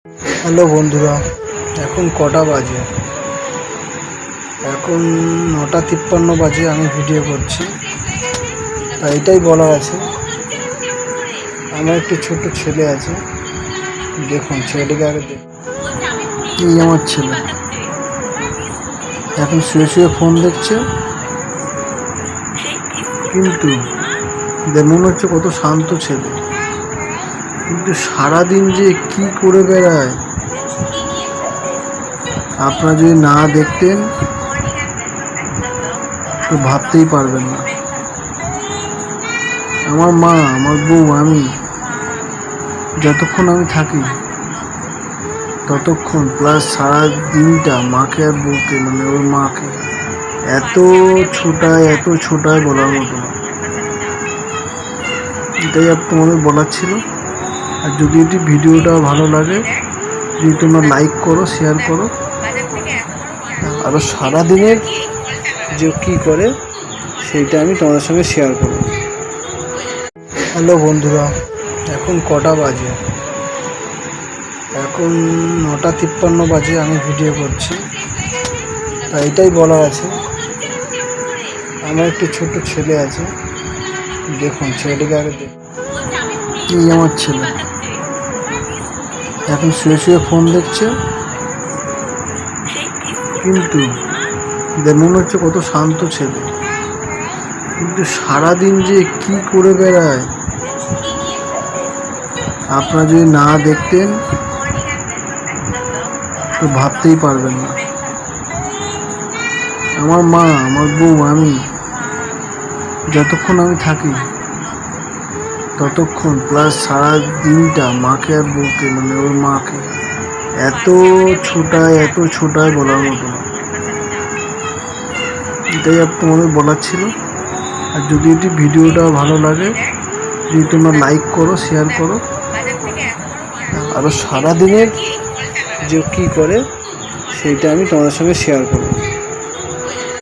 Hello বন্ধুরা, এখন কটা বাজে? এখন 9:53 বাজে। আমি ভিডিও করছি, তাই এটাই বলার আছে। আমার একটি ছোট ছেলে আছে, দেখুন ছেলেটিকে আগে দেখুন। এই আমার ছেলে এখন শুয়ে শুয়ে ফোন দেখছে, কিন্তু মনে হচ্ছে কত শান্ত ছেলে, কিন্তু সারাদিন যে কি করে বেড়ায় আপনারা যদি না দেখতেন তো ভাবতেই পারবেন না। আমার মা, আমার বউ, আমি যতক্ষণ আমি থাকি ততক্ষণ প্লাস সারা দিনটা মাকে আর বউকে, মানে ওর মাকে এত ছোটায় বলার মতো না। এটাই তোমাদের বলার ছিল। আর যদি এটি ভিডিওটা ভালো লাগে, যদি তোমরা লাইক করো, শেয়ার করো, আরও সারাদিনের যে কী করে সেইটা আমি তোমাদের সঙ্গে শেয়ার করব। হ্যালো বন্ধুরা, এখন কটা বাজে? এখন 9:53 বাজে। আমি ভিডিও করছি, তাই এটাই বলার আছে। আমার একটি ছোট ছেলে আছে, দেখুন ছেলেটিকে আগে দেখুন। এই আমার ছেলে এখন শুয়ে শুয়ে ফোন দেখছে, কিন্তু মনে হচ্ছে কত শান্ত ছেলে, কিন্তু সারাদিন যে কি করে বেড়ায় আপনারা যদি না দেখতেন তো ভাবতেই পারবেন না। আমার মা, আমার বউ, আমি যতক্ষণ আমি থাকি ততক্ষণ প্লাস সারা দিনটা মাকে আর বউকে, মানে ওর মাকে এত ছোটায় বলার মতো না। এটাই তোমাদের বলার ছিল। আর যদি এটি ভিডিওটা ভালো লাগে, যদি তোমরা লাইক করো, শেয়ার করো, আরও সারাদিনের যে কী করে সেইটা আমি তোমাদের সঙ্গে শেয়ার করব।